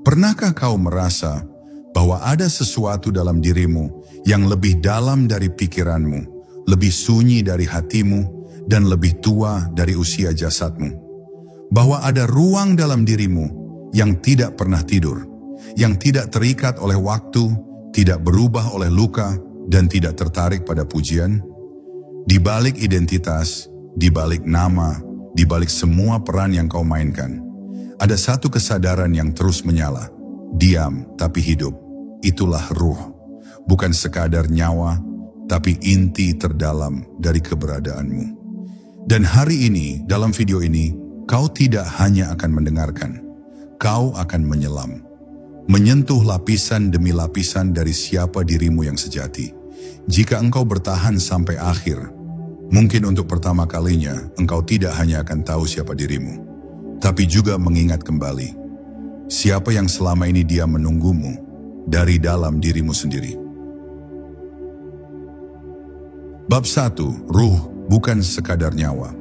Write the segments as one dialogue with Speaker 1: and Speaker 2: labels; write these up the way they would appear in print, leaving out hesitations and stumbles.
Speaker 1: Pernahkah kau merasa bahwa ada sesuatu dalam dirimu yang lebih dalam dari pikiranmu, lebih sunyi dari hatimu, dan lebih tua dari usia jasadmu? Bahwa ada ruang dalam dirimu yang tidak pernah tidur, yang tidak terikat oleh waktu, tidak berubah oleh luka, dan tidak tertarik pada pujian? Di balik identitas, di balik nama, di balik semua peran yang kau mainkan, ada satu kesadaran yang terus menyala, diam tapi hidup. Itulah ruh, bukan sekadar nyawa, tapi inti terdalam dari keberadaanmu. Dan hari ini, dalam video ini, kau tidak hanya akan mendengarkan, kau akan menyelam. Menyentuh lapisan demi lapisan dari siapa dirimu yang sejati. Jika engkau bertahan sampai akhir, mungkin untuk pertama kalinya engkau tidak hanya akan tahu siapa dirimu, tapi juga mengingat kembali siapa yang selama ini dia menunggumu dari dalam dirimu sendiri. Bab 1, ruh bukan sekadar nyawa.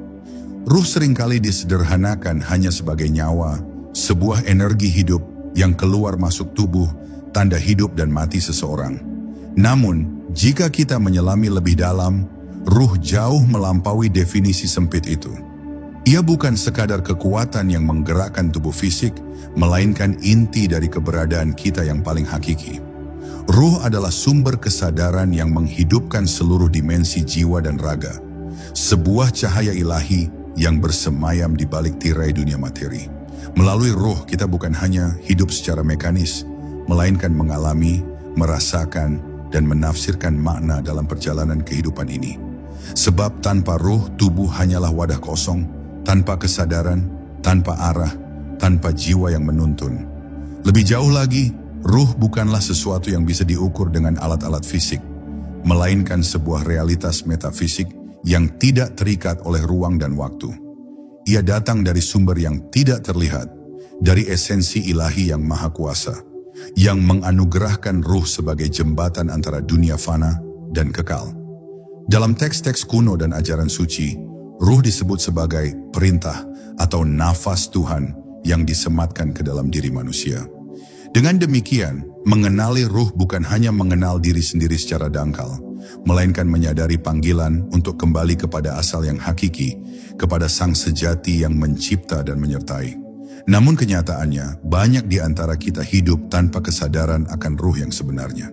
Speaker 1: Ruh seringkali disederhanakan hanya sebagai nyawa, sebuah energi hidup yang keluar masuk tubuh, tanda hidup dan mati seseorang. Namun, jika kita menyelami lebih dalam, ruh jauh melampaui definisi sempit itu. Ia bukan sekadar kekuatan yang menggerakkan tubuh fisik, melainkan inti dari keberadaan kita yang paling hakiki. Ruh adalah sumber kesadaran yang menghidupkan seluruh dimensi jiwa dan raga. Sebuah cahaya ilahi yang bersemayam di balik tirai dunia materi. Melalui ruh kita bukan hanya hidup secara mekanis, melainkan mengalami, merasakan, dan menafsirkan makna dalam perjalanan kehidupan ini. Sebab tanpa ruh, tubuh hanyalah wadah kosong, tanpa kesadaran, tanpa arah, tanpa jiwa yang menuntun. Lebih jauh lagi, ruh bukanlah sesuatu yang bisa diukur dengan alat-alat fisik, melainkan sebuah realitas metafisik yang tidak terikat oleh ruang dan waktu. Ia datang dari sumber yang tidak terlihat, dari esensi ilahi yang maha kuasa, yang menganugerahkan ruh sebagai jembatan antara dunia fana dan kekal. Dalam teks-teks kuno dan ajaran suci, ruh disebut sebagai perintah atau nafas Tuhan yang disematkan ke dalam diri manusia. Dengan demikian, mengenali ruh bukan hanya mengenal diri sendiri secara dangkal, melainkan menyadari panggilan untuk kembali kepada asal yang hakiki, kepada Sang Sejati yang mencipta dan menyertai. Namun kenyataannya, banyak di antara kita hidup tanpa kesadaran akan ruh yang sebenarnya.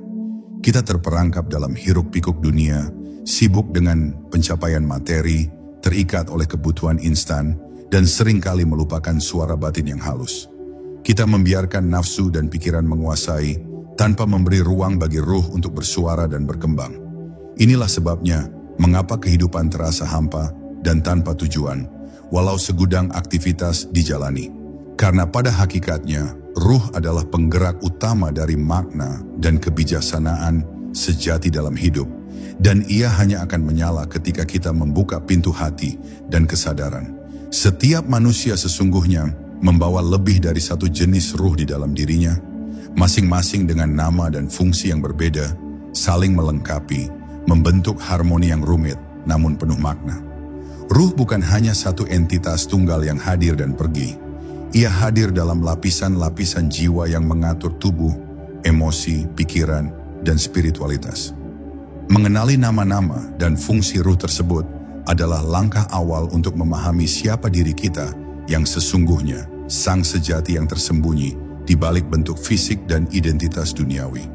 Speaker 1: Kita terperangkap dalam hiruk-pikuk dunia, sibuk dengan pencapaian materi, terikat oleh kebutuhan instan, dan seringkali melupakan suara batin yang halus. Kita membiarkan nafsu dan pikiran menguasai, tanpa memberi ruang bagi ruh untuk bersuara dan berkembang. Inilah sebabnya, mengapa kehidupan terasa hampa dan tanpa tujuan, walau segudang aktivitas dijalani. Karena pada hakikatnya, ruh adalah penggerak utama dari makna dan kebijaksanaan sejati dalam hidup, dan ia hanya akan menyala ketika kita membuka pintu hati dan kesadaran. Setiap manusia sesungguhnya membawa lebih dari satu jenis ruh di dalam dirinya, masing-masing dengan nama dan fungsi yang berbeda, saling melengkapi, membentuk harmoni yang rumit namun penuh makna. Ruh bukan hanya satu entitas tunggal yang hadir dan pergi. Ia hadir dalam lapisan-lapisan jiwa yang mengatur tubuh, emosi, pikiran, dan spiritualitas. Mengenali nama-nama dan fungsi ruh tersebut adalah langkah awal untuk memahami siapa diri kita yang sesungguhnya, Sang Sejati yang tersembunyi di balik bentuk fisik dan identitas duniawi.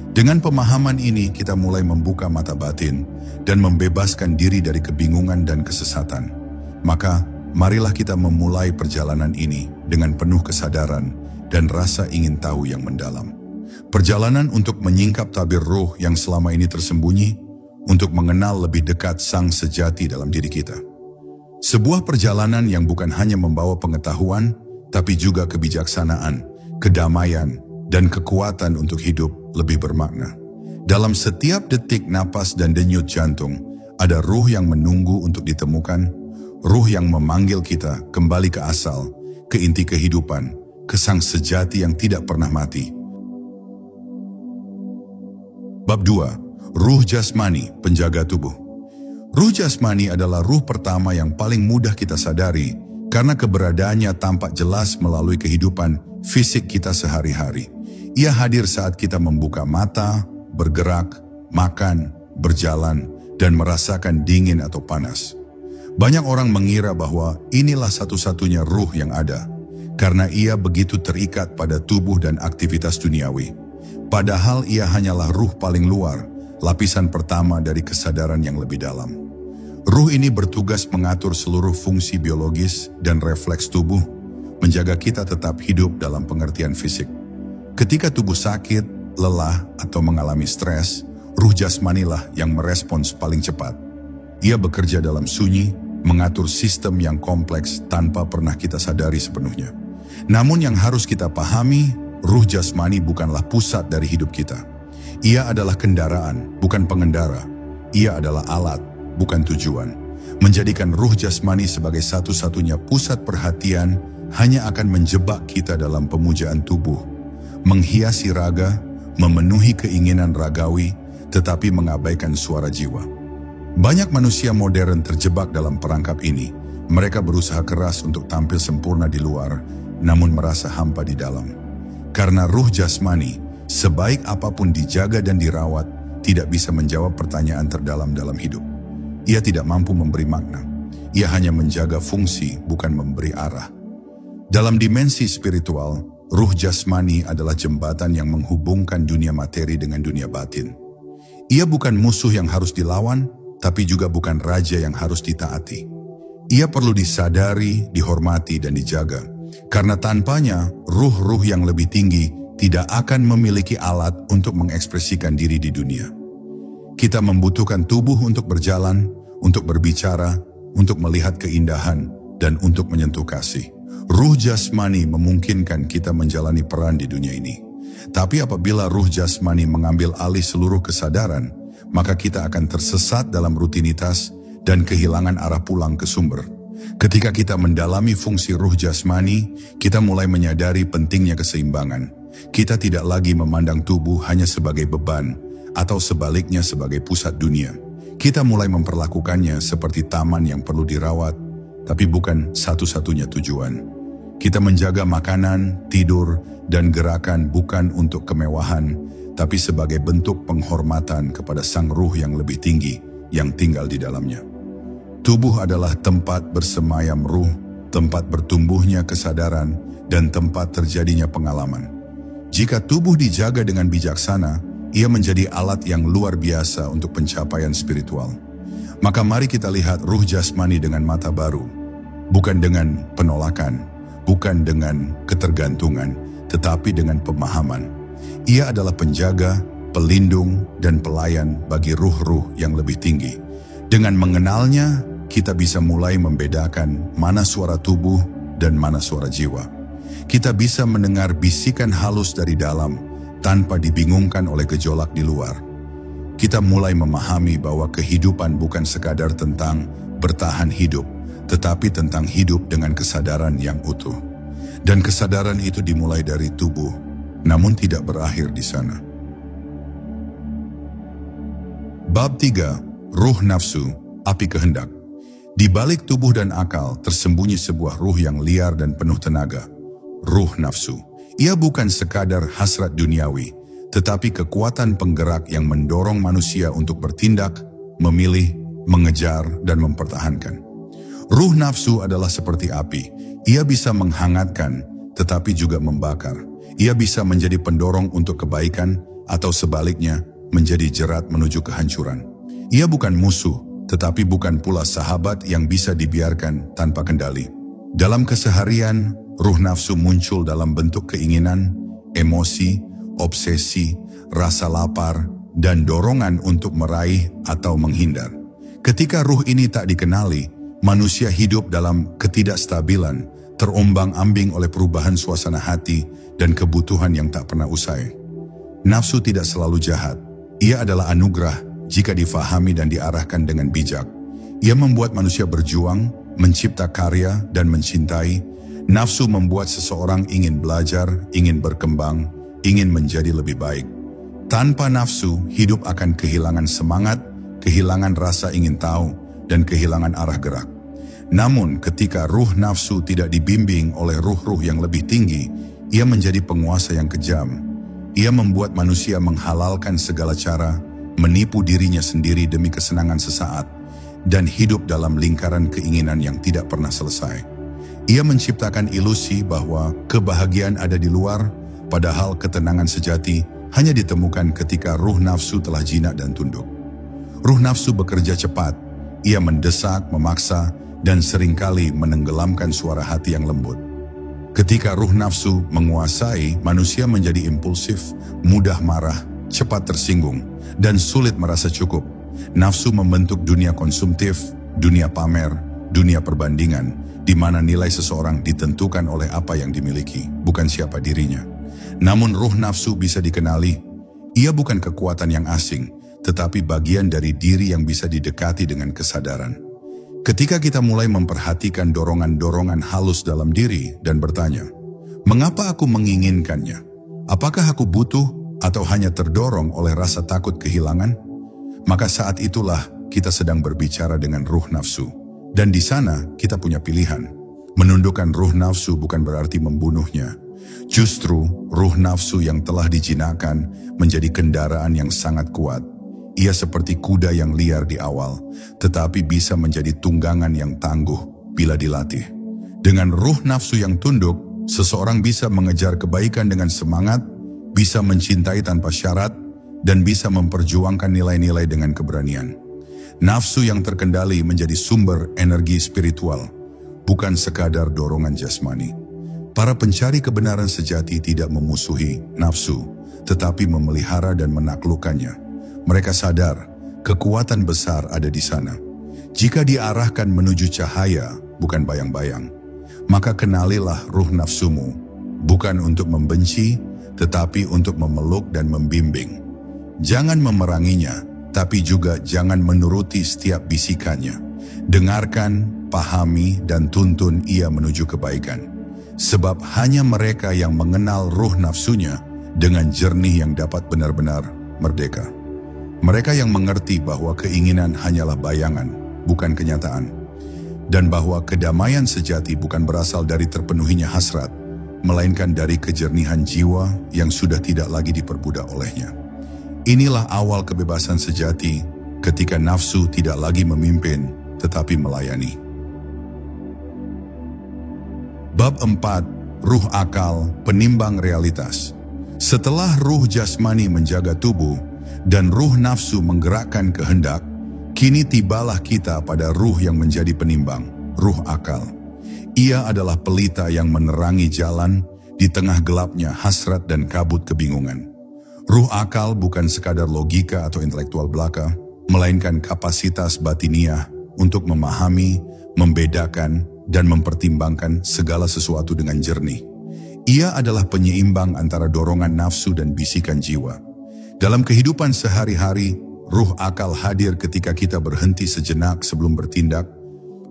Speaker 1: Dengan pemahaman ini, kita mulai membuka mata batin dan membebaskan diri dari kebingungan dan kesesatan. Maka, marilah kita memulai perjalanan ini dengan penuh kesadaran dan rasa ingin tahu yang mendalam. Perjalanan untuk menyingkap tabir ruh yang selama ini tersembunyi, untuk mengenal lebih dekat Sang Sejati dalam diri kita. Sebuah perjalanan yang bukan hanya membawa pengetahuan, tapi juga kebijaksanaan, kedamaian, dan kekuatan untuk hidup lebih bermakna. Dalam setiap detik napas dan denyut jantung, ada ruh yang menunggu untuk ditemukan, ruh yang memanggil kita kembali ke asal, ke inti kehidupan, ke Sang Sejati yang tidak pernah mati. Bab 2. Ruh jasmani, penjaga tubuh. Ruh jasmani adalah ruh pertama yang paling mudah kita sadari karena keberadaannya tampak jelas melalui kehidupan fisik kita sehari-hari. Ia hadir saat kita membuka mata, bergerak, makan, berjalan, dan merasakan dingin atau panas. Banyak orang mengira bahwa inilah satu-satunya ruh yang ada, karena ia begitu terikat pada tubuh dan aktivitas duniawi. Padahal ia hanyalah ruh paling luar, lapisan pertama dari kesadaran yang lebih dalam. Ruh ini bertugas mengatur seluruh fungsi biologis dan refleks tubuh, menjaga kita tetap hidup dalam pengertian fisik. Ketika tubuh sakit, lelah, atau mengalami stres, ruh jasmanilah yang merespons paling cepat. Ia bekerja dalam sunyi, mengatur sistem yang kompleks tanpa pernah kita sadari sepenuhnya. Namun yang harus kita pahami, ruh jasmani bukanlah pusat dari hidup kita. Ia adalah kendaraan, bukan pengendara. Ia adalah alat, bukan tujuan. Menjadikan ruh jasmani sebagai satu-satunya pusat perhatian hanya akan menjebak kita dalam pemujaan tubuh, menghiasi raga, memenuhi keinginan ragawi, tetapi mengabaikan suara jiwa. Banyak manusia modern terjebak dalam perangkap ini. Mereka berusaha keras untuk tampil sempurna di luar, namun merasa hampa di dalam. Karena ruh jasmani, sebaik apapun dijaga dan dirawat, tidak bisa menjawab pertanyaan terdalam dalam hidup. Ia tidak mampu memberi makna. Ia hanya menjaga fungsi, bukan memberi arah. Dalam dimensi spiritual, ruh jasmani adalah jembatan yang menghubungkan dunia materi dengan dunia batin. Ia bukan musuh yang harus dilawan, tapi juga bukan raja yang harus ditaati. Ia perlu disadari, dihormati, dan dijaga. Karena tanpanya, ruh-ruh yang lebih tinggi tidak akan memiliki alat untuk mengekspresikan diri di dunia. Kita membutuhkan tubuh untuk berjalan, untuk berbicara, untuk melihat keindahan, dan untuk menyentuh kasih. Ruh jasmani memungkinkan kita menjalani peran di dunia ini. Tapi apabila ruh jasmani mengambil alih seluruh kesadaran, maka kita akan tersesat dalam rutinitas dan kehilangan arah pulang ke sumber. Ketika kita mendalami fungsi ruh jasmani, kita mulai menyadari pentingnya keseimbangan. Kita tidak lagi memandang tubuh hanya sebagai beban, atau sebaliknya sebagai pusat dunia. Kita mulai memperlakukannya seperti taman yang perlu dirawat, tapi bukan satu-satunya tujuan. Kita menjaga makanan, tidur, dan gerakan bukan untuk kemewahan, tapi sebagai bentuk penghormatan kepada sang ruh yang lebih tinggi yang tinggal di dalamnya. Tubuh adalah tempat bersemayam ruh, tempat bertumbuhnya kesadaran, dan tempat terjadinya pengalaman. Jika tubuh dijaga dengan bijaksana, ia menjadi alat yang luar biasa untuk pencapaian spiritual. Maka mari kita lihat ruh jasmani dengan mata baru, bukan dengan penolakan, bukan dengan ketergantungan, tetapi dengan pemahaman. Ia adalah penjaga, pelindung, dan pelayan bagi ruh-ruh yang lebih tinggi. Dengan mengenalnya, kita bisa mulai membedakan mana suara tubuh dan mana suara jiwa. Kita bisa mendengar bisikan halus dari dalam tanpa dibingungkan oleh gejolak di luar. Kita mulai memahami bahwa kehidupan bukan sekadar tentang bertahan hidup, tetapi tentang hidup dengan kesadaran yang utuh. Dan kesadaran itu dimulai dari tubuh, namun tidak berakhir di sana. Bab 3, Ruh Nafsu, Api Kehendak. Di balik tubuh dan akal tersembunyi sebuah ruh yang liar dan penuh tenaga. Ruh nafsu. Ia bukan sekadar hasrat duniawi, tetapi kekuatan penggerak yang mendorong manusia untuk bertindak, memilih, mengejar, dan mempertahankan. Ruh nafsu adalah seperti api. Ia bisa menghangatkan, tetapi juga membakar. Ia bisa menjadi pendorong untuk kebaikan, atau sebaliknya, menjadi jerat menuju kehancuran. Ia bukan musuh, tetapi bukan pula sahabat yang bisa dibiarkan tanpa kendali. Dalam keseharian, ruh nafsu muncul dalam bentuk keinginan, emosi, obsesi, rasa lapar, dan dorongan untuk meraih atau menghindar. Ketika ruh ini tak dikenali, manusia hidup dalam ketidakstabilan, terombang-ambing oleh perubahan suasana hati dan kebutuhan yang tak pernah usai. Nafsu tidak selalu jahat. Ia adalah anugerah jika difahami dan diarahkan dengan bijak. Ia membuat manusia berjuang, mencipta karya, dan mencintai. Nafsu membuat seseorang ingin belajar, ingin berkembang, ingin menjadi lebih baik. Tanpa nafsu, hidup akan kehilangan semangat, kehilangan rasa ingin tahu, dan kehilangan arah gerak. Namun ketika ruh nafsu tidak dibimbing oleh ruh-ruh yang lebih tinggi, ia menjadi penguasa yang kejam. Ia membuat manusia menghalalkan segala cara, menipu dirinya sendiri demi kesenangan sesaat, dan hidup dalam lingkaran keinginan yang tidak pernah selesai. Ia menciptakan ilusi bahwa kebahagiaan ada di luar, padahal ketenangan sejati hanya ditemukan ketika ruh nafsu telah jinak dan tunduk. Ruh nafsu bekerja cepat, ia mendesak, memaksa, dan seringkali menenggelamkan suara hati yang lembut. Ketika ruh nafsu menguasai, manusia menjadi impulsif, mudah marah, cepat tersinggung, dan sulit merasa cukup. Nafsu membentuk dunia konsumtif, dunia pamer, dunia perbandingan, di mana nilai seseorang ditentukan oleh apa yang dimiliki, bukan siapa dirinya. Namun ruh nafsu bisa dikenali. Ia bukan kekuatan yang asing, tetapi bagian dari diri yang bisa didekati dengan kesadaran. Ketika kita mulai memperhatikan dorongan-dorongan halus dalam diri dan bertanya, mengapa aku menginginkannya? Apakah aku butuh atau hanya terdorong oleh rasa takut kehilangan? Maka saat itulah kita sedang berbicara dengan ruh nafsu. Dan di sana kita punya pilihan. Menundukkan ruh nafsu bukan berarti membunuhnya. Justru ruh nafsu yang telah dijinakkan menjadi kendaraan yang sangat kuat. Ia seperti kuda yang liar di awal, tetapi bisa menjadi tunggangan yang tangguh bila dilatih. Dengan ruh nafsu yang tunduk, seseorang bisa mengejar kebaikan dengan semangat, bisa mencintai tanpa syarat, dan bisa memperjuangkan nilai-nilai dengan keberanian. Nafsu yang terkendali menjadi sumber energi spiritual, bukan sekadar dorongan jasmani. Para pencari kebenaran sejati tidak memusuhi nafsu, tetapi memelihara dan menaklukkannya. Mereka sadar, kekuatan besar ada di sana. Jika diarahkan menuju cahaya, bukan bayang-bayang, maka kenalilah ruh nafsumu, bukan untuk membenci, tetapi untuk memeluk dan membimbing. Jangan memeranginya, tapi juga jangan menuruti setiap bisikannya. Dengarkan, pahami, dan tuntun ia menuju kebaikan. Sebab hanya mereka yang mengenal ruh nafsunya dengan jernih yang dapat benar-benar merdeka. Mereka yang mengerti bahwa keinginan hanyalah bayangan, bukan kenyataan. Dan bahwa kedamaian sejati bukan berasal dari terpenuhinya hasrat, melainkan dari kejernihan jiwa yang sudah tidak lagi diperbudak olehnya. Inilah awal kebebasan sejati ketika nafsu tidak lagi memimpin tetapi melayani. Bab 4. Ruh akal, penimbang realitas. Setelah ruh jasmani menjaga tubuh dan ruh nafsu menggerakkan kehendak, kini tibalah kita pada ruh yang menjadi penimbang, ruh akal. Ia adalah pelita yang menerangi jalan di tengah gelapnya hasrat dan kabut kebingungan. Ruh akal bukan sekadar logika atau intelektual belaka, melainkan kapasitas batiniah untuk memahami, membedakan, dan mempertimbangkan segala sesuatu dengan jernih. Ia adalah penyeimbang antara dorongan nafsu dan bisikan jiwa. Dalam kehidupan sehari-hari, ruh akal hadir ketika kita berhenti sejenak sebelum bertindak,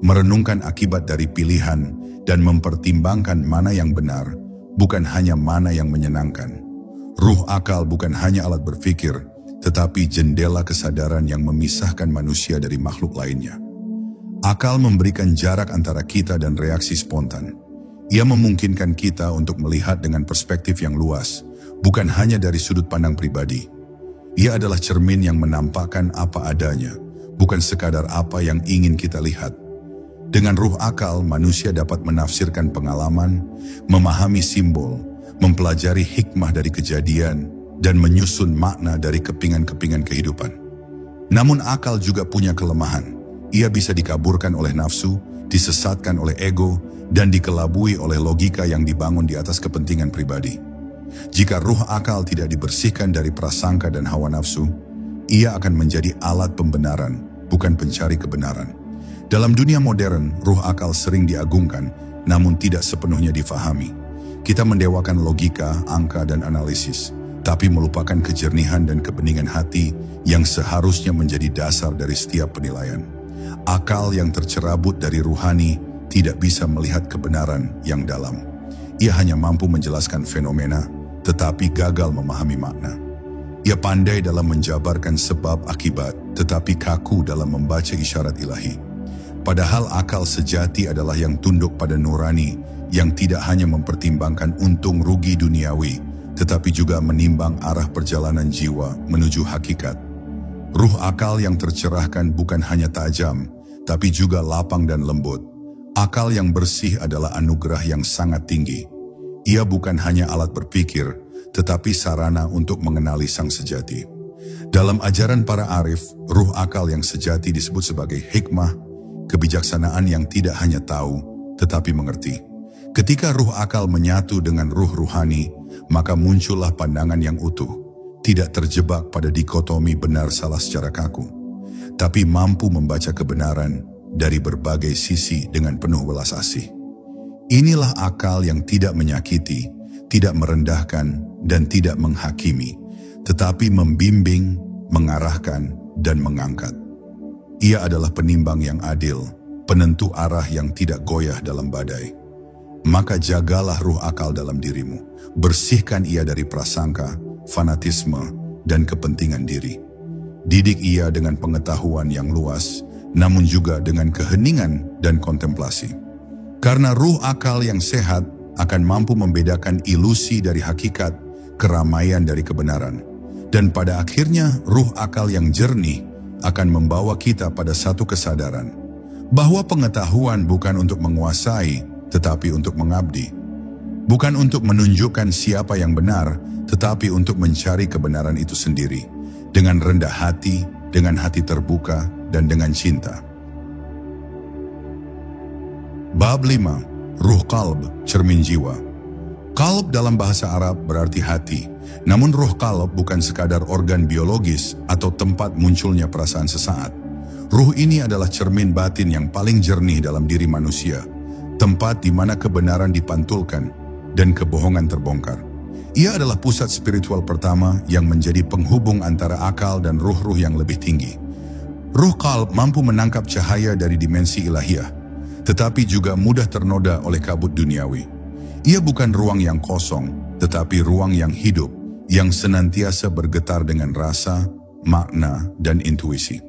Speaker 1: merenungkan akibat dari pilihan, dan mempertimbangkan mana yang benar, bukan hanya mana yang menyenangkan. Ruh akal bukan hanya alat berpikir, tetapi jendela kesadaran yang memisahkan manusia dari makhluk lainnya. Akal memberikan jarak antara kita dan reaksi spontan. Ia memungkinkan kita untuk melihat dengan perspektif yang luas, bukan hanya dari sudut pandang pribadi. Ia adalah cermin yang menampakkan apa adanya, bukan sekadar apa yang ingin kita lihat. Dengan ruh akal, manusia dapat menafsirkan pengalaman, memahami simbol, mempelajari hikmah dari kejadian, dan menyusun makna dari kepingan-kepingan kehidupan. Namun akal juga punya kelemahan. Ia bisa dikaburkan oleh nafsu, disesatkan oleh ego, dan dikelabui oleh logika yang dibangun di atas kepentingan pribadi. Jika ruh akal tidak dibersihkan dari prasangka dan hawa nafsu, ia akan menjadi alat pembenaran, bukan pencari kebenaran. Dalam dunia modern, ruh akal sering diagungkan, namun tidak sepenuhnya difahami. Kita mendewakan logika, angka, dan analisis, tapi melupakan kejernihan dan kebeningan hati yang seharusnya menjadi dasar dari setiap penilaian. Akal yang tercerabut dari ruhani tidak bisa melihat kebenaran yang dalam. Ia hanya mampu menjelaskan fenomena, tetapi gagal memahami makna. Ia pandai dalam menjabarkan sebab akibat, tetapi kaku dalam membaca isyarat ilahi. Padahal akal sejati adalah yang tunduk pada nurani, yang tidak hanya mempertimbangkan untung rugi duniawi, tetapi juga menimbang arah perjalanan jiwa menuju hakikat. Ruh akal yang tercerahkan bukan hanya tajam, tapi juga lapang dan lembut. Akal yang bersih adalah anugerah yang sangat tinggi. Ia bukan hanya alat berpikir, tetapi sarana untuk mengenali Sang Sejati. Dalam ajaran para arif, ruh akal yang sejati disebut sebagai hikmah, kebijaksanaan yang tidak hanya tahu, tetapi mengerti. Ketika ruh akal menyatu dengan ruh ruhani, maka muncullah pandangan yang utuh, tidak terjebak pada dikotomi benar salah secara kaku, tapi mampu membaca kebenaran dari berbagai sisi dengan penuh welas asih. Inilah akal yang tidak menyakiti, tidak merendahkan, dan tidak menghakimi, tetapi membimbing, mengarahkan, dan mengangkat. Ia adalah penimbang yang adil, penentu arah yang tidak goyah dalam badai. Maka jagalah ruh akal dalam dirimu, bersihkan ia dari prasangka, fanatisme, dan kepentingan diri. Didik ia dengan pengetahuan yang luas, namun juga dengan keheningan dan kontemplasi. Karena ruh akal yang sehat akan mampu membedakan ilusi dari hakikat, keramaian dari kebenaran. Dan pada akhirnya ruh akal yang jernih akan membawa kita pada satu kesadaran, bahwa pengetahuan bukan untuk menguasai, tetapi untuk mengabdi. Bukan untuk menunjukkan siapa yang benar, tetapi untuk mencari kebenaran itu sendiri, dengan rendah hati, dengan hati terbuka, dan dengan cinta. Bab 5. Ruh qalb, cermin jiwa. Qalb dalam bahasa Arab berarti hati, namun ruh qalb bukan sekadar organ biologis atau tempat munculnya perasaan sesaat. Ruh ini adalah cermin batin yang paling jernih dalam diri manusia, tempat di mana kebenaran dipantulkan dan kebohongan terbongkar. Ia adalah pusat spiritual pertama yang menjadi penghubung antara akal dan ruh-ruh yang lebih tinggi. Ruh qalb mampu menangkap cahaya dari dimensi ilahiyah, tetapi juga mudah ternoda oleh kabut duniawi. Ia bukan ruang yang kosong, tetapi ruang yang hidup, yang senantiasa bergetar dengan rasa, makna, dan intuisi.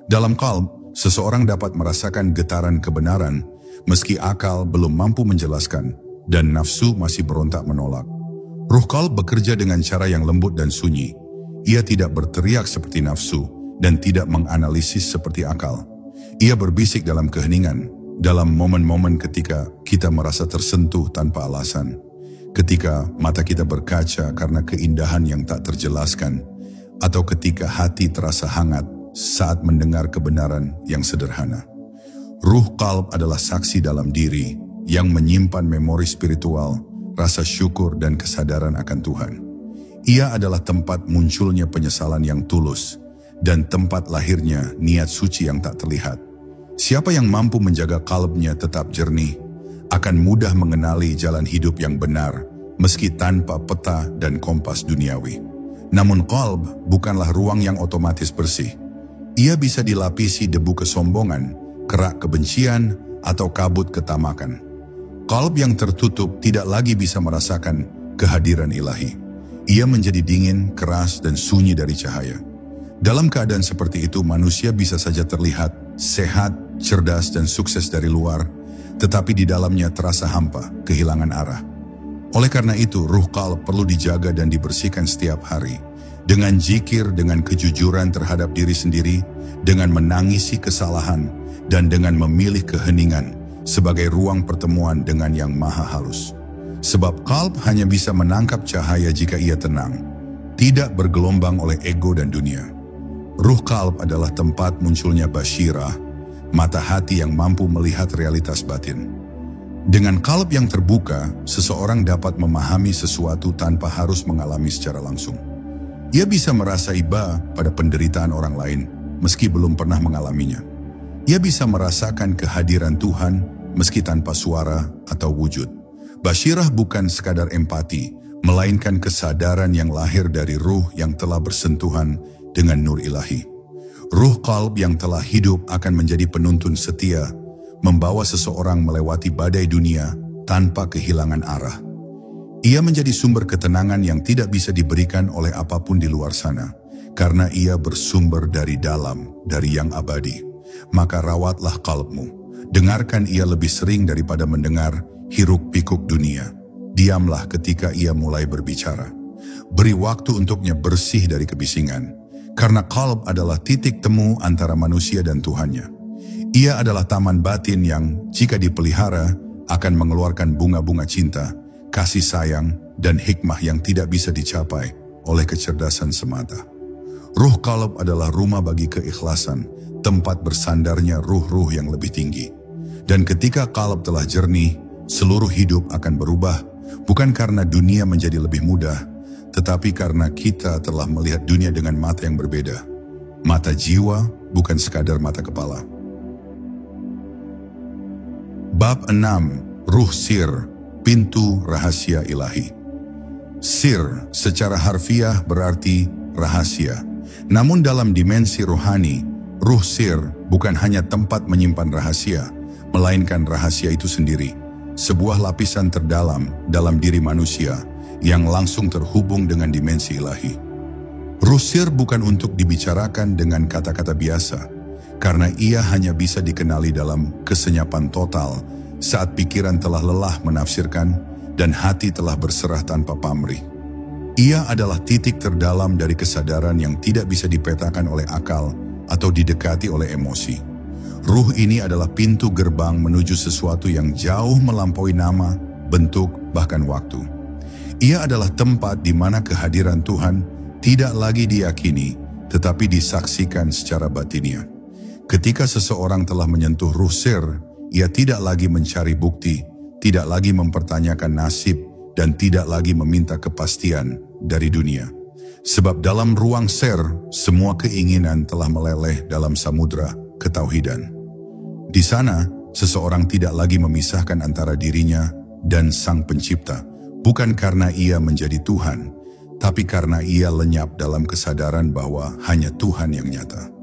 Speaker 1: Dalam qalb, seseorang dapat merasakan getaran kebenaran, meski akal belum mampu menjelaskan, dan nafsu masih berontak menolak. Ruh qalb bekerja dengan cara yang lembut dan sunyi. Ia tidak berteriak seperti nafsu, dan tidak menganalisis seperti akal. Ia berbisik dalam keheningan, dalam momen-momen ketika kita merasa tersentuh tanpa alasan, ketika mata kita berkaca karena keindahan yang tak terjelaskan, atau ketika hati terasa hangat saat mendengar kebenaran yang sederhana. Ruh qalb adalah saksi dalam diri yang menyimpan memori spiritual, rasa syukur dan kesadaran akan Tuhan. Ia adalah tempat munculnya penyesalan yang tulus dan tempat lahirnya niat suci yang tak terlihat. Siapa yang mampu menjaga qalbnya tetap jernih akan mudah mengenali jalan hidup yang benar meski tanpa peta dan kompas duniawi. Namun qalb bukanlah ruang yang otomatis bersih. Ia bisa dilapisi debu kesombongan, kerak kebencian, atau kabut ketamakan. Qalb yang tertutup tidak lagi bisa merasakan kehadiran ilahi. Ia menjadi dingin, keras, dan sunyi dari cahaya. Dalam keadaan seperti itu, manusia bisa saja terlihat sehat, cerdas, dan sukses dari luar, tetapi di dalamnya terasa hampa, kehilangan arah. Oleh karena itu, ruh qalb perlu dijaga dan dibersihkan setiap hari, dengan zikir, dengan kejujuran terhadap diri sendiri, dengan menangisi kesalahan, dan dengan memilih keheningan sebagai ruang pertemuan dengan yang maha halus. Sebab qalb hanya bisa menangkap cahaya jika ia tenang, tidak bergelombang oleh ego dan dunia. Ruh qalb adalah tempat munculnya basyirah, mata hati yang mampu melihat realitas batin. Dengan qalb yang terbuka, seseorang dapat memahami sesuatu tanpa harus mengalami secara langsung. Ia bisa merasa iba pada penderitaan orang lain, meski belum pernah mengalaminya. Ia bisa merasakan kehadiran Tuhan, meski tanpa suara atau wujud. Basyirah bukan sekadar empati, melainkan kesadaran yang lahir dari ruh yang telah bersentuhan dengan nur ilahi. Ruh qalb yang telah hidup akan menjadi penuntun setia, membawa seseorang melewati badai dunia tanpa kehilangan arah. Ia menjadi sumber ketenangan yang tidak bisa diberikan oleh apapun di luar sana, karena ia bersumber dari dalam, dari yang abadi. Maka rawatlah qalbmu, Dengarkan ia lebih sering daripada mendengar hiruk-pikuk dunia. Diamlah ketika ia mulai berbicara. Beri waktu untuknya bersih dari kebisingan. Karena qalb adalah titik temu antara manusia dan Tuhannya. Ia adalah taman batin yang, jika dipelihara, akan mengeluarkan bunga-bunga cinta, kasih sayang, dan hikmah yang tidak bisa dicapai oleh kecerdasan semata. Ruh qalb adalah rumah bagi keikhlasan, tempat bersandarnya ruh-ruh yang lebih tinggi. Dan ketika qalb telah jernih, seluruh hidup akan berubah, bukan karena dunia menjadi lebih mudah, tetapi karena kita telah melihat dunia dengan mata yang berbeda. Mata jiwa, bukan sekadar mata kepala. Bab 6. Ruh Sir, pintu rahasia ilahi. Sir secara harfiah berarti rahasia. Namun dalam dimensi rohani, ruh sir bukan hanya tempat menyimpan rahasia, melainkan rahasia itu sendiri. Sebuah lapisan terdalam dalam diri manusia yang langsung terhubung dengan dimensi ilahi. Ruh sir bukan untuk dibicarakan dengan kata-kata biasa, karena ia hanya bisa dikenali dalam kesenyapan total saat pikiran telah lelah menafsirkan dan hati telah berserah tanpa pamrih. Ia adalah titik terdalam dari kesadaran yang tidak bisa dipetakan oleh akal atau didekati oleh emosi. Ruh ini adalah pintu gerbang menuju sesuatu yang jauh melampaui nama, bentuk, bahkan waktu. Ia adalah tempat di mana kehadiran Tuhan tidak lagi diyakini, tetapi disaksikan secara batiniah. Ketika seseorang telah menyentuh ruh sir, ia tidak lagi mencari bukti, tidak lagi mempertanyakan nasib, dan tidak lagi meminta kepastian dari dunia. Sebab dalam ruang sir, semua keinginan telah meleleh dalam samudra ketauhidan. Di sana, seseorang tidak lagi memisahkan antara dirinya dan Sang Pencipta, bukan karena ia menjadi Tuhan, tapi karena ia lenyap dalam kesadaran bahwa hanya Tuhan yang nyata.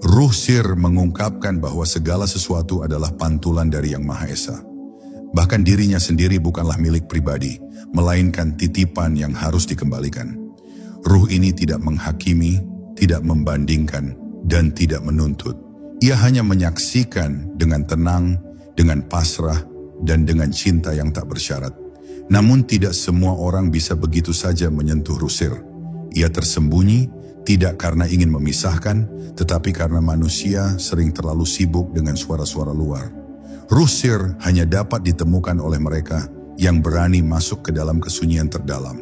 Speaker 1: Ruh sir mengungkapkan bahwa segala sesuatu adalah pantulan dari Yang Maha Esa. Bahkan dirinya sendiri bukanlah milik pribadi, melainkan titipan yang harus dikembalikan. Ruh ini tidak menghakimi, tidak membandingkan, dan tidak menuntut. Ia hanya menyaksikan dengan tenang, dengan pasrah, dan dengan cinta yang tak bersyarat. Namun tidak semua orang bisa begitu saja menyentuh ruh sir. Ia tersembunyi, tidak karena ingin memisahkan, tetapi karena manusia sering terlalu sibuk dengan suara-suara luar. Ruh sir hanya dapat ditemukan oleh mereka yang berani masuk ke dalam kesunyian terdalam,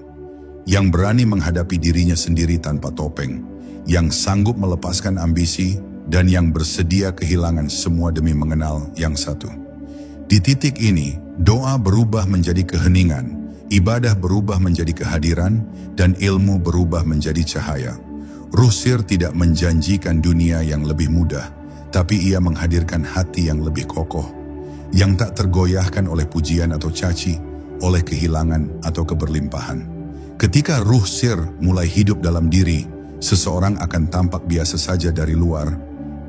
Speaker 1: yang berani menghadapi dirinya sendiri tanpa topeng, yang sanggup melepaskan ambisi, dan yang bersedia kehilangan semua demi mengenal yang satu. Di titik ini, doa berubah menjadi keheningan, ibadah berubah menjadi kehadiran, dan ilmu berubah menjadi cahaya. Ruh sir tidak menjanjikan dunia yang lebih mudah, tapi ia menghadirkan hati yang lebih kokoh, yang tak tergoyahkan oleh pujian atau caci, oleh kehilangan atau keberlimpahan. Ketika ruh sir mulai hidup dalam diri, seseorang akan tampak biasa saja dari luar.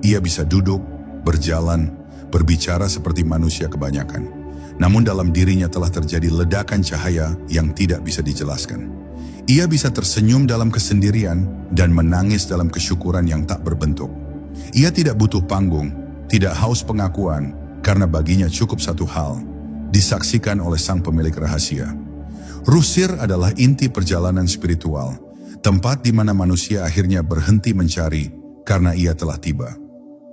Speaker 1: Ia bisa duduk, berjalan, berbicara seperti manusia kebanyakan. Namun dalam dirinya telah terjadi ledakan cahaya yang tidak bisa dijelaskan. Ia bisa tersenyum dalam kesendirian dan menangis dalam kesyukuran yang tak berbentuk. Ia tidak butuh panggung, tidak haus pengakuan, karena baginya cukup satu hal, disaksikan oleh Sang Pemilik rahasia. Ruh sir adalah inti perjalanan spiritual, tempat di mana manusia akhirnya berhenti mencari karena ia telah tiba.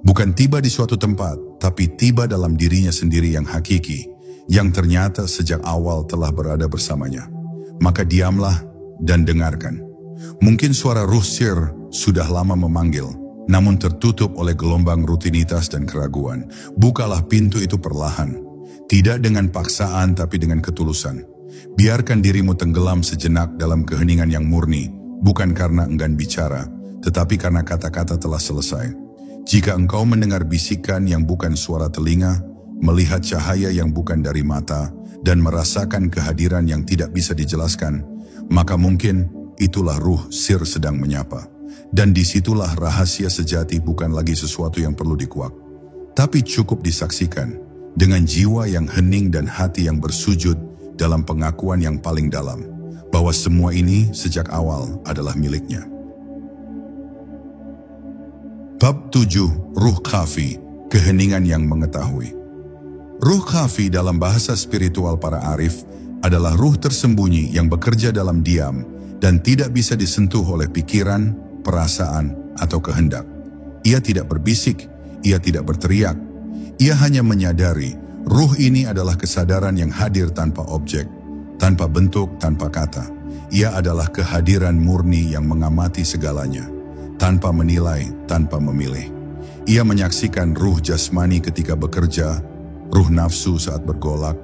Speaker 1: Bukan tiba di suatu tempat, tapi tiba dalam dirinya sendiri yang hakiki, yang ternyata sejak awal telah berada bersamanya. Maka diamlah dan dengarkan. Mungkin suara ruh sir sudah lama memanggil, namun tertutup oleh gelombang rutinitas dan keraguan. Bukalah pintu itu perlahan, tidak dengan paksaan tapi dengan ketulusan. Biarkan dirimu tenggelam sejenak dalam keheningan yang murni, bukan karena enggan bicara, tetapi karena kata-kata telah selesai. Jika engkau mendengar bisikan yang bukan suara telinga, melihat cahaya yang bukan dari mata, dan merasakan kehadiran yang tidak bisa dijelaskan, maka mungkin itulah ruh sir sedang menyapa. Dan disitulah rahasia sejati bukan lagi sesuatu yang perlu dikuak, tapi cukup disaksikan dengan jiwa yang hening dan hati yang bersujud dalam pengakuan yang paling dalam, bahwa semua ini sejak awal adalah miliknya. Bab 7. Ruh khafi, keheningan yang mengetahui. Ruh khafi dalam bahasa spiritual para arif adalah ruh tersembunyi yang bekerja dalam diam dan tidak bisa disentuh oleh pikiran, perasaan, atau kehendak. Ia tidak berbisik, ia tidak berteriak. Ia hanya menyadari ruh ini adalah kesadaran yang hadir tanpa objek, tanpa bentuk, tanpa kata. Ia adalah kehadiran murni yang mengamati segalanya, tanpa menilai, tanpa memilih. Ia menyaksikan ruh jasmani ketika bekerja, ruh nafsu saat bergolak,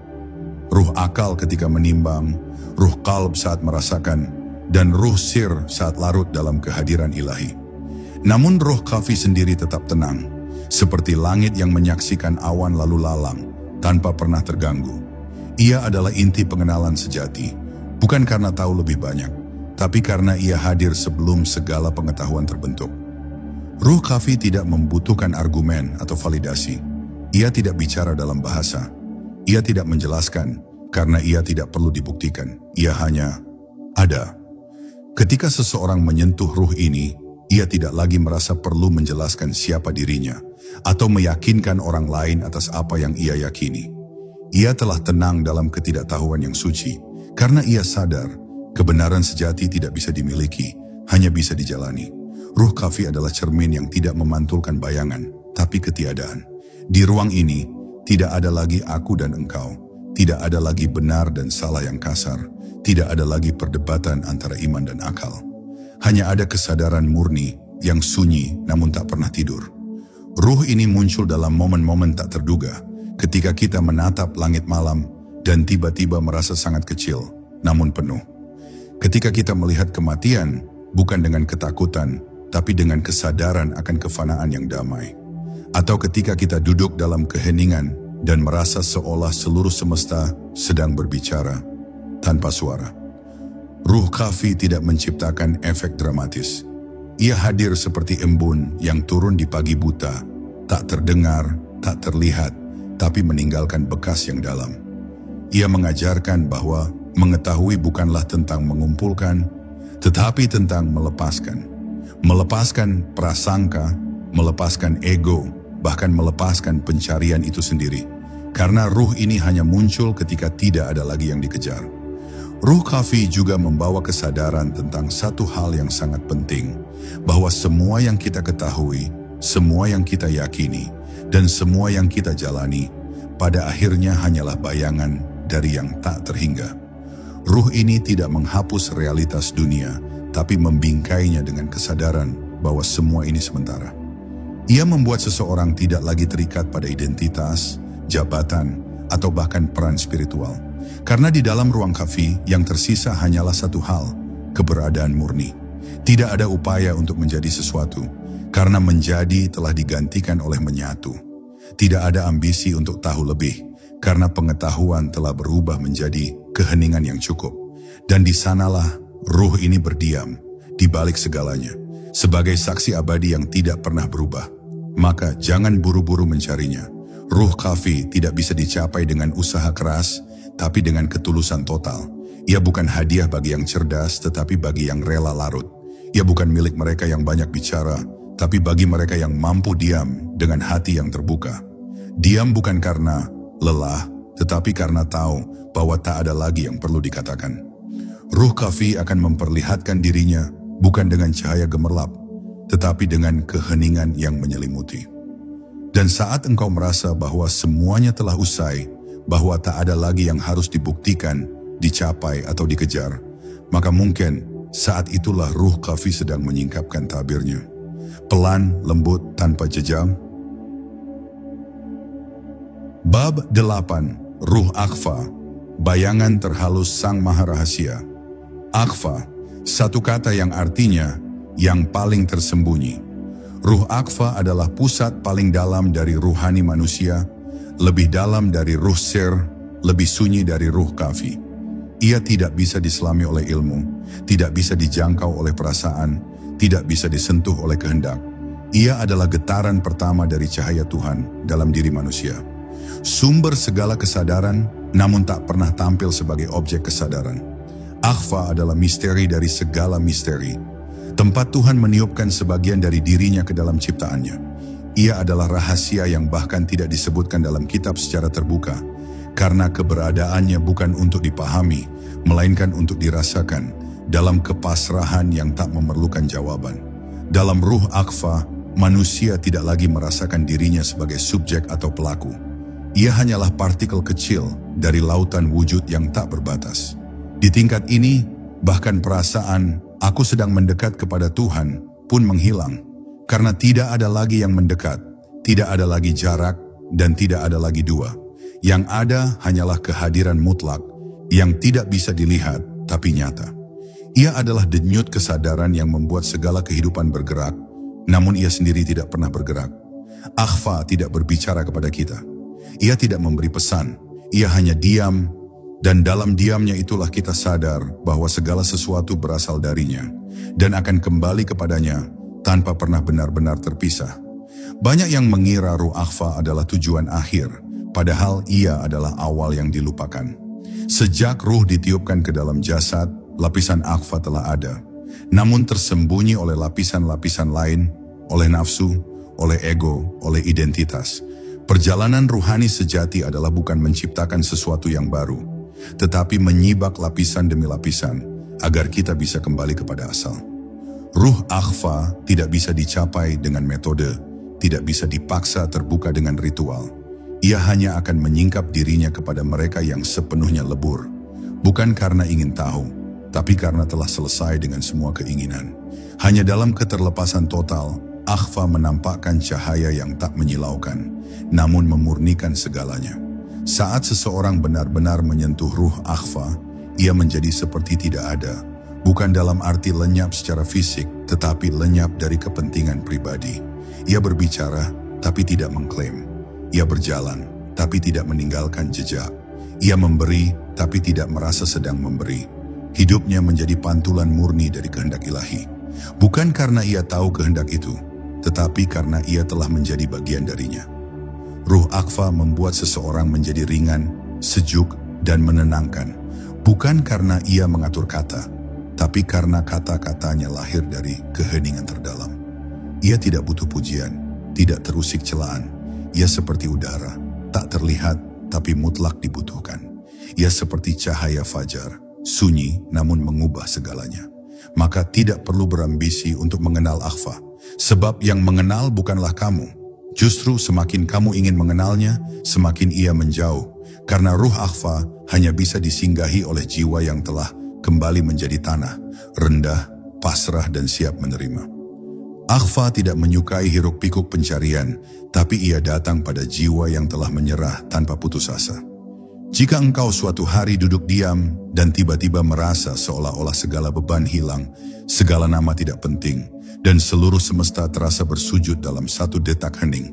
Speaker 1: ruh akal ketika menimbang, ruh qalb saat merasakan, dan ruh sir saat larut dalam kehadiran ilahi. Namun ruh khafi sendiri tetap tenang, seperti langit yang menyaksikan awan lalu lalang, tanpa pernah terganggu. Ia adalah inti pengenalan sejati, bukan karena tahu lebih banyak, tapi karena ia hadir sebelum segala pengetahuan terbentuk. Ruh khafi tidak membutuhkan argumen atau validasi. Ia tidak bicara dalam bahasa. Ia tidak menjelaskan, karena ia tidak perlu dibuktikan. Ia hanya ada. Ketika seseorang menyentuh ruh ini, ia tidak lagi merasa perlu menjelaskan siapa dirinya, atau meyakinkan orang lain atas apa yang ia yakini. Ia telah tenang dalam ketidaktahuan yang suci, karena ia sadar kebenaran sejati tidak bisa dimiliki, hanya bisa dijalani. Ruh khafi adalah cermin yang tidak memantulkan bayangan, tapi ketiadaan. Di ruang ini, tidak ada lagi aku dan engkau, tidak ada lagi benar dan salah yang kasar, tidak ada lagi perdebatan antara iman dan akal. Hanya ada kesadaran murni yang sunyi namun tak pernah tidur. Ruh ini muncul dalam momen-momen tak terduga, ketika kita menatap langit malam dan tiba-tiba merasa sangat kecil, namun penuh. Ketika kita melihat kematian, bukan dengan ketakutan, tapi dengan kesadaran akan kefanaan yang damai. Atau ketika kita duduk dalam keheningan dan merasa seolah seluruh semesta sedang berbicara tanpa suara. Ruh khafi tidak menciptakan efek dramatis. Ia hadir seperti embun yang turun di pagi buta, tak terdengar, tak terlihat, tapi meninggalkan bekas yang dalam. Ia mengajarkan bahwa mengetahui bukanlah tentang mengumpulkan, tetapi tentang melepaskan. Melepaskan prasangka, melepaskan ego, bahkan melepaskan pencarian itu sendiri. Karena ruh ini hanya muncul ketika tidak ada lagi yang dikejar. Ruh khafi juga membawa kesadaran tentang satu hal yang sangat penting, bahwa semua yang kita ketahui, semua yang kita yakini, dan semua yang kita jalani, pada akhirnya hanyalah bayangan dari yang tak terhingga. Ruh ini tidak menghapus realitas dunia, tapi membingkainya dengan kesadaran bahwa semua ini sementara. Ia membuat seseorang tidak lagi terikat pada identitas, jabatan, atau bahkan peran spiritual. Karena di dalam ruang khafi yang tersisa hanyalah satu hal, keberadaan murni. Tidak ada upaya untuk menjadi sesuatu, karena menjadi telah digantikan oleh menyatu. Tidak ada ambisi untuk tahu lebih, karena pengetahuan telah berubah menjadi keheningan yang cukup. Dan di sanalah ruh ini berdiam, di balik segalanya, sebagai saksi abadi yang tidak pernah berubah. Maka jangan buru-buru mencarinya. Ruh khafi tidak bisa dicapai dengan usaha keras, tapi dengan ketulusan total. Ia bukan hadiah bagi yang cerdas, tetapi bagi yang rela larut. Ia bukan milik mereka yang banyak bicara, tapi bagi mereka yang mampu diam dengan hati yang terbuka. Diam bukan karena lelah, tetapi karena tahu bahwa tak ada lagi yang perlu dikatakan. Ruh khafi akan memperlihatkan dirinya bukan dengan cahaya gemerlap, tetapi dengan keheningan yang menyelimuti. Dan saat engkau merasa bahwa semuanya telah usai, bahwa tak ada lagi yang harus dibuktikan, dicapai atau dikejar, maka mungkin saat itulah ruh khafi sedang menyingkapkan tabirnya. Pelan, lembut, tanpa jejak. Bab 8. Ruh Akhfa, bayangan terhalus Sang Maha Rahasia. Akhfa, satu kata yang artinya yang paling tersembunyi. Ruh Akhfa adalah pusat paling dalam dari ruhani manusia, lebih dalam dari ruh sir, lebih sunyi dari ruh khafi. Ia tidak bisa diselami oleh ilmu, tidak bisa dijangkau oleh perasaan, tidak bisa disentuh oleh kehendak. Ia adalah getaran pertama dari cahaya Tuhan dalam diri manusia. Sumber segala kesadaran, namun tak pernah tampil sebagai objek kesadaran. Akhfa adalah misteri dari segala misteri. Tempat Tuhan meniupkan sebagian dari dirinya ke dalam ciptaannya. Ia adalah rahasia yang bahkan tidak disebutkan dalam kitab secara terbuka, karena keberadaannya bukan untuk dipahami, melainkan untuk dirasakan dalam kepasrahan yang tak memerlukan jawaban. Dalam ruh Aqfa, manusia tidak lagi merasakan dirinya sebagai subjek atau pelaku. Ia hanyalah partikel kecil dari lautan wujud yang tak berbatas. Di tingkat ini, bahkan perasaan aku sedang mendekat kepada Tuhan pun menghilang. Karena tidak ada lagi yang mendekat, tidak ada lagi jarak, dan tidak ada lagi dua. Yang ada hanyalah kehadiran mutlak yang tidak bisa dilihat tapi nyata. Ia adalah denyut kesadaran yang membuat segala kehidupan bergerak, namun ia sendiri tidak pernah bergerak. Aqfa tidak berbicara kepada kita. Ia tidak memberi pesan, ia hanya diam, dan dalam diamnya itulah kita sadar bahwa segala sesuatu berasal darinya, dan akan kembali kepadanya tanpa pernah benar-benar terpisah. Banyak yang mengira ruh Aqfa adalah tujuan akhir, padahal ia adalah awal yang dilupakan. Sejak ruh ditiupkan ke dalam jasad, lapisan Aqfa telah ada, namun tersembunyi oleh lapisan-lapisan lain, oleh nafsu, oleh ego, oleh identitas. Perjalanan ruhani sejati adalah bukan menciptakan sesuatu yang baru, tetapi menyibak lapisan demi lapisan, agar kita bisa kembali kepada asal. Ruh Aqfa tidak bisa dicapai dengan metode, tidak bisa dipaksa terbuka dengan ritual. Ia hanya akan menyingkap dirinya kepada mereka yang sepenuhnya lebur, bukan karena ingin tahu, tapi karena telah selesai dengan semua keinginan. Hanya dalam keterlepasan total, Aqfa menampakkan cahaya yang tak menyilaukan, namun memurnikan segalanya. Saat seseorang benar-benar menyentuh ruh Aqfa, ia menjadi seperti tidak ada, bukan dalam arti lenyap secara fisik, tetapi lenyap dari kepentingan pribadi. Ia berbicara, tapi tidak mengklaim. Ia berjalan, tapi tidak meninggalkan jejak. Ia memberi, tapi tidak merasa sedang memberi. Hidupnya menjadi pantulan murni dari kehendak ilahi. Bukan karena ia tahu kehendak itu, tetapi karena ia telah menjadi bagian darinya. Ruh Aqfa membuat seseorang menjadi ringan, sejuk, dan menenangkan. Bukan karena ia mengatur kata, tapi karena kata-katanya lahir dari keheningan terdalam. Ia tidak butuh pujian, tidak terusik celaan. Ia seperti udara, tak terlihat, tapi mutlak dibutuhkan. Ia seperti cahaya fajar, sunyi namun mengubah segalanya. Maka tidak perlu berambisi untuk mengenal Aqfa. Sebab yang mengenal bukanlah kamu. Justru semakin kamu ingin mengenalnya, semakin ia menjauh. Karena ruh Aqfa hanya bisa disinggahi oleh jiwa yang telah kembali menjadi tanah, rendah, pasrah dan siap menerima. Aqfa tidak menyukai hiruk-pikuk pencarian, tapi ia datang pada jiwa yang telah menyerah tanpa putus asa. Jika engkau suatu hari duduk diam dan tiba-tiba merasa seolah-olah segala beban hilang, segala nama tidak penting, dan seluruh semesta terasa bersujud dalam satu detak hening,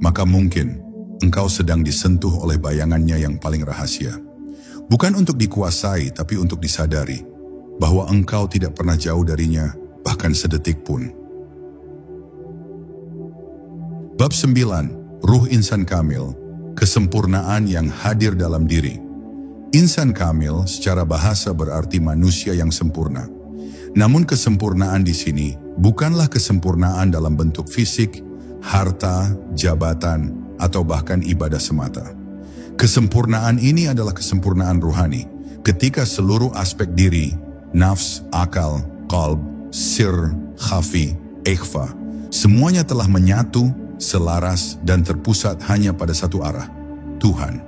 Speaker 1: maka mungkin engkau sedang disentuh oleh bayangannya yang paling rahasia. Bukan untuk dikuasai, tapi untuk disadari bahwa engkau tidak pernah jauh darinya, bahkan sedetik pun. Bab 9, Ruh Insan Kamil, kesempurnaan yang hadir dalam diri. Insan kamil secara bahasa berarti manusia yang sempurna. Namun kesempurnaan di sini bukanlah kesempurnaan dalam bentuk fisik, harta, jabatan, atau bahkan ibadah semata. Kesempurnaan ini adalah kesempurnaan ruhani, ketika seluruh aspek diri, nafs, akal, qalb, sir, khafi, ikhfa, semuanya telah menyatu, selaras dan terpusat hanya pada satu arah, Tuhan.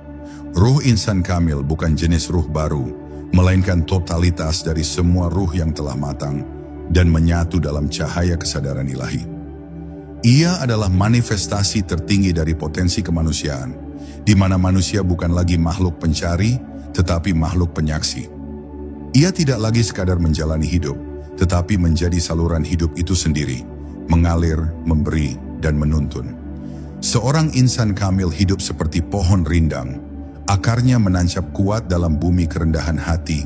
Speaker 1: Ruh insan kamil bukan jenis ruh baru, melainkan totalitas dari semua ruh yang telah matang dan menyatu dalam cahaya kesadaran ilahi. Ia adalah manifestasi tertinggi dari potensi kemanusiaan, di mana manusia bukan lagi makhluk pencari, tetapi makhluk penyaksi. Ia tidak lagi sekadar menjalani hidup, tetapi menjadi saluran hidup itu sendiri, mengalir, memberi, dan menuntun. Seorang insan kamil hidup seperti pohon rindang, akarnya menancap kuat dalam bumi kerendahan hati,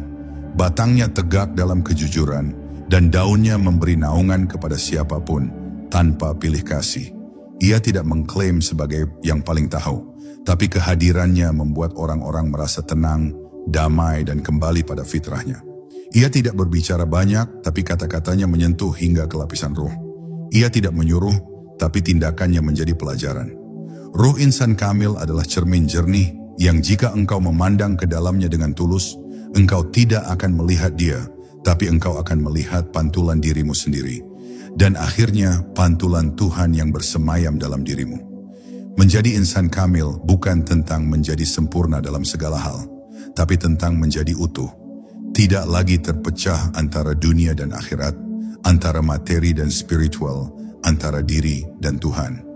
Speaker 1: batangnya tegak dalam kejujuran, dan daunnya memberi naungan kepada siapapun tanpa pilih kasih. Ia tidak mengklaim sebagai yang paling tahu, tapi kehadirannya membuat orang-orang merasa tenang, damai, dan kembali pada fitrahnya. Ia tidak berbicara banyak, tapi kata-katanya menyentuh hingga ke lapisan ruh. Ia tidak menyuruh, tapi tindakannya menjadi pelajaran. Ruh insan kamil adalah cermin jernih yang jika engkau memandang ke dalamnya dengan tulus, engkau tidak akan melihat dia, tapi engkau akan melihat pantulan dirimu sendiri. Dan akhirnya pantulan Tuhan yang bersemayam dalam dirimu. Menjadi insan kamil bukan tentang menjadi sempurna dalam segala hal, tapi tentang menjadi utuh. Tidak lagi terpecah antara dunia dan akhirat, antara materi dan spiritual, antara diri dan Tuhan.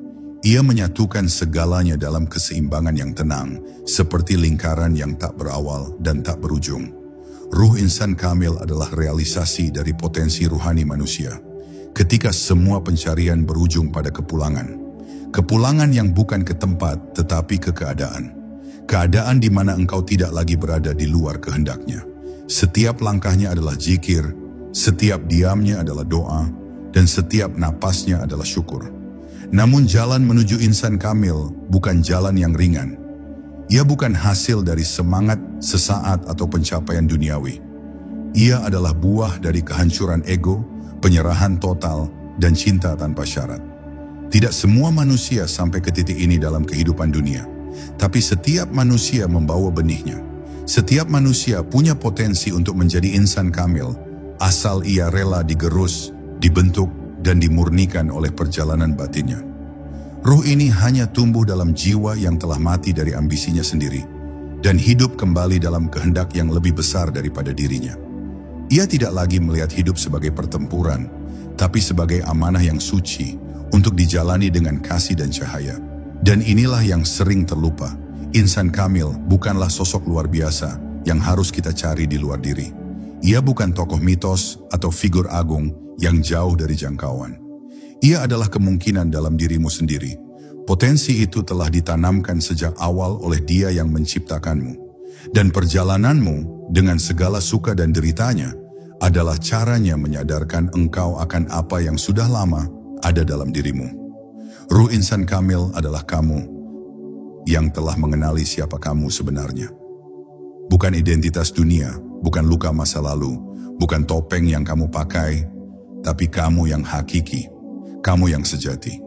Speaker 1: Ia menyatukan segalanya dalam keseimbangan yang tenang, seperti lingkaran yang tak berawal dan tak berujung. Ruh insan kamil adalah realisasi dari potensi ruhani manusia. Ketika semua pencarian berujung pada kepulangan. Kepulangan yang bukan ke tempat, tetapi ke keadaan. Keadaan di mana engkau tidak lagi berada di luar kehendaknya. Setiap langkahnya adalah zikir, setiap diamnya adalah doa, dan setiap napasnya adalah syukur. Namun jalan menuju insan kamil bukan jalan yang ringan. Ia bukan hasil dari semangat sesaat atau pencapaian duniawi. Ia adalah buah dari kehancuran ego, penyerahan total, dan cinta tanpa syarat. Tidak semua manusia sampai ke titik ini dalam kehidupan dunia, tapi setiap manusia membawa benihnya. Setiap manusia punya potensi untuk menjadi insan kamil, asal ia rela digerus, dibentuk, dan dimurnikan oleh perjalanan batinnya. Ruh ini hanya tumbuh dalam jiwa yang telah mati dari ambisinya sendiri, dan hidup kembali dalam kehendak yang lebih besar daripada dirinya. Ia tidak lagi melihat hidup sebagai pertempuran, tapi sebagai amanah yang suci, untuk dijalani dengan kasih dan cahaya. Dan inilah yang sering terlupa. Insan kamil bukanlah sosok luar biasa yang harus kita cari di luar diri. Ia bukan tokoh mitos atau figur agung yang jauh dari jangkauan. Ia adalah kemungkinan dalam dirimu sendiri. Potensi itu telah ditanamkan sejak awal oleh Dia yang menciptakanmu. Dan perjalananmu dengan segala suka dan deritanya adalah caranya menyadarkan engkau akan apa yang sudah lama ada dalam dirimu. Ruh insan kamil adalah kamu yang telah mengenali siapa kamu sebenarnya. Bukan identitas dunia, bukan luka masa lalu, bukan topeng yang kamu pakai, tapi kamu yang hakiki, kamu yang sejati.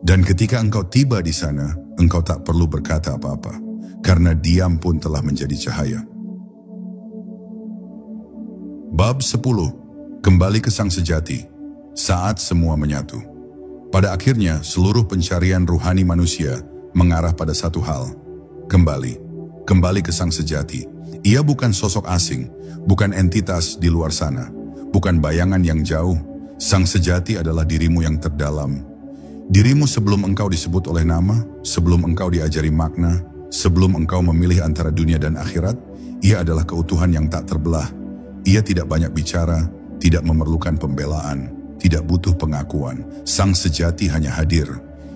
Speaker 1: Dan ketika engkau tiba di sana, engkau tak perlu berkata apa-apa, karena diam pun telah menjadi cahaya. Bab 10. Kembali ke sang sejati. Saat semua menyatu. Pada akhirnya, seluruh pencarian ruhani manusia mengarah pada satu hal. Kembali ke sang sejati. Ia bukan sosok asing, bukan entitas di luar sana, bukan bayangan yang jauh. Sang sejati adalah dirimu yang terdalam. Dirimu sebelum engkau disebut oleh nama, sebelum engkau diajari makna, sebelum engkau memilih antara dunia dan akhirat. Ia adalah keutuhan yang tak terbelah. Ia tidak banyak bicara, tidak memerlukan pembelaan, tidak butuh pengakuan. Sang sejati hanya hadir.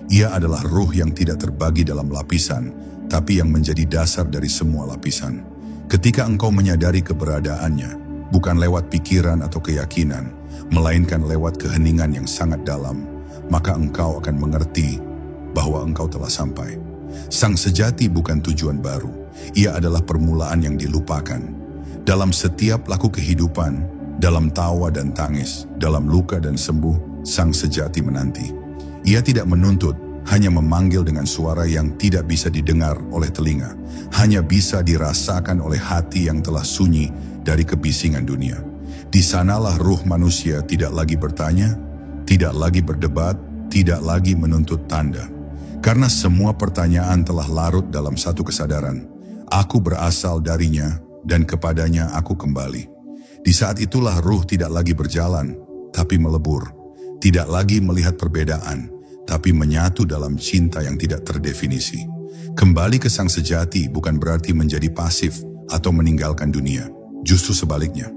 Speaker 1: Ia adalah ruh yang tidak terbagi dalam lapisan, tapi yang menjadi dasar dari semua lapisan. Ketika engkau menyadari keberadaannya, bukan lewat pikiran atau keyakinan, melainkan lewat keheningan yang sangat dalam, maka engkau akan mengerti bahwa engkau telah sampai. Sang sejati bukan tujuan baru. Ia adalah permulaan yang dilupakan. Dalam setiap laku kehidupan, dalam tawa dan tangis, dalam luka dan sembuh, sang sejati menanti. Ia tidak menuntut, hanya memanggil dengan suara yang tidak bisa didengar oleh telinga, hanya bisa dirasakan oleh hati yang telah sunyi dari kebisingan dunia. Di sanalah ruh manusia tidak lagi bertanya, tidak lagi berdebat, tidak lagi menuntut tanda. Karena semua pertanyaan telah larut dalam satu kesadaran. Aku berasal darinya dan kepadanya aku kembali. Di saat itulah ruh tidak lagi berjalan, tapi melebur. Tidak lagi melihat perbedaan, tapi menyatu dalam cinta yang tidak terdefinisi. Kembali ke sang sejati bukan berarti menjadi pasif atau meninggalkan dunia. Justru sebaliknya,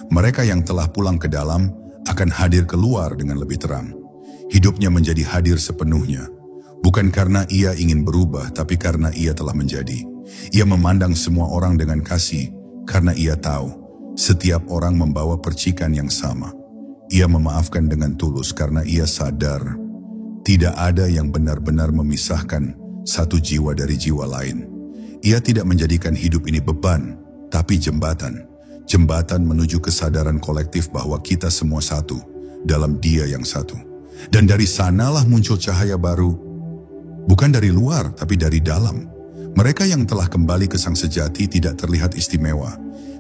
Speaker 1: mereka yang telah pulang ke dalam akan hadir keluar dengan lebih terang. Hidupnya menjadi hadir sepenuhnya. Bukan karena ia ingin berubah, tapi karena ia telah menjadi. Ia memandang semua orang dengan kasih, karena ia tahu setiap orang membawa percikan yang sama. Ia memaafkan dengan tulus karena ia sadar tidak ada yang benar-benar memisahkan satu jiwa dari jiwa lain. Ia tidak menjadikan hidup ini beban, tapi jembatan. Jembatan menuju kesadaran kolektif bahwa kita semua satu dalam Dia yang satu. Dan dari sanalah muncul cahaya baru, bukan dari luar tapi dari dalam. Mereka yang telah kembali ke Sang Sejati tidak terlihat istimewa.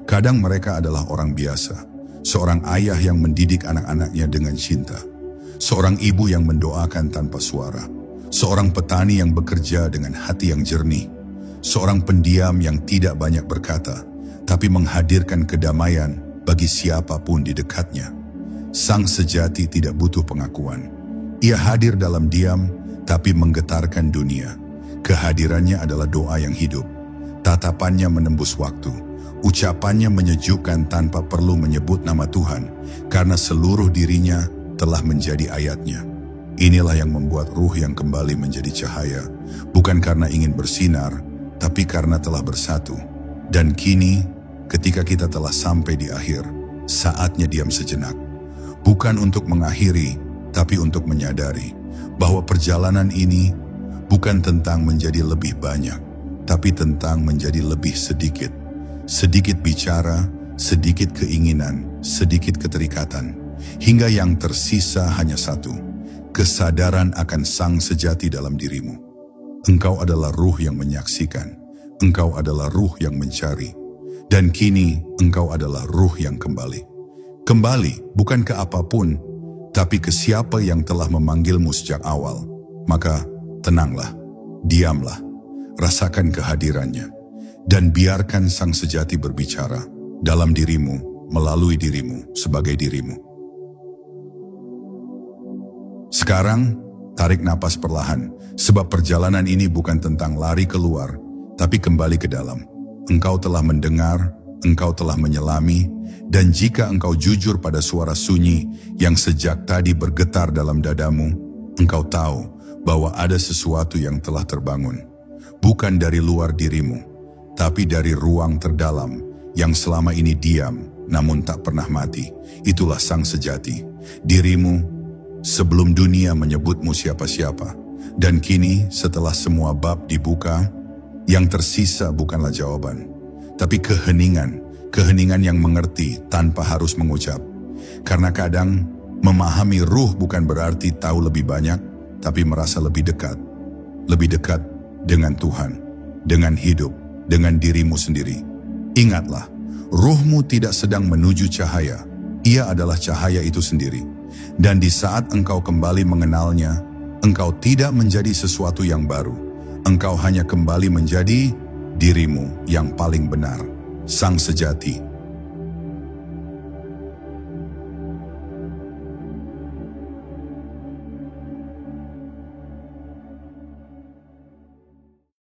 Speaker 1: Kadang mereka adalah orang biasa. Seorang ayah yang mendidik anak-anaknya dengan cinta. Seorang ibu yang mendoakan tanpa suara. Seorang petani yang bekerja dengan hati yang jernih. Seorang pendiam yang tidak banyak berkata, tapi menghadirkan kedamaian bagi siapapun di dekatnya. Sang Sejati tidak butuh pengakuan. Ia hadir dalam diam, tapi menggetarkan dunia. Kehadirannya adalah doa yang hidup. Tatapannya menembus waktu. Ucapannya menyejukkan tanpa perlu menyebut nama Tuhan, karena seluruh dirinya telah menjadi ayatnya. Inilah yang membuat ruh yang kembali menjadi cahaya, bukan karena ingin bersinar, tapi karena telah bersatu. Dan kini, ketika kita telah sampai di akhir, saatnya diam sejenak. Bukan untuk mengakhiri, tapi untuk menyadari bahwa perjalanan ini bukan tentang menjadi lebih banyak, tapi tentang menjadi lebih sedikit. Sedikit bicara, sedikit keinginan, sedikit keterikatan, hingga yang tersisa hanya satu, kesadaran akan Sang Sejati dalam dirimu. Engkau adalah ruh yang menyaksikan, engkau adalah ruh yang mencari, dan kini engkau adalah ruh yang kembali. Kembali bukan ke apapun, tapi ke siapa yang telah memanggilmu sejak awal. Maka tenanglah, diamlah, rasakan kehadirannya, dan biarkan Sang Sejati berbicara dalam dirimu, melalui dirimu, sebagai dirimu. Sekarang, tarik napas perlahan, sebab perjalanan ini bukan tentang lari keluar, tapi kembali ke dalam. Engkau telah mendengar, engkau telah menyelami, dan jika engkau jujur pada suara sunyi yang sejak tadi bergetar dalam dadamu, engkau tahu bahwa ada sesuatu yang telah terbangun. Bukan dari luar dirimu, tapi dari ruang terdalam yang selama ini diam, namun tak pernah mati. Itulah Sang Sejati, dirimu sebelum dunia menyebutmu siapa-siapa. Dan kini setelah semua bab dibuka, yang tersisa bukanlah jawaban, tapi keheningan yang mengerti tanpa harus mengucap. Karena kadang memahami ruh bukan berarti tahu lebih banyak, tapi merasa lebih dekat dengan Tuhan, dengan hidup, dengan dirimu sendiri. Ingatlah, ruhmu tidak sedang menuju cahaya, ia adalah cahaya itu sendiri. Dan di saat engkau kembali mengenalnya, engkau tidak menjadi sesuatu yang baru. Engkau hanya kembali menjadi dirimu yang paling benar, Sang Sejati.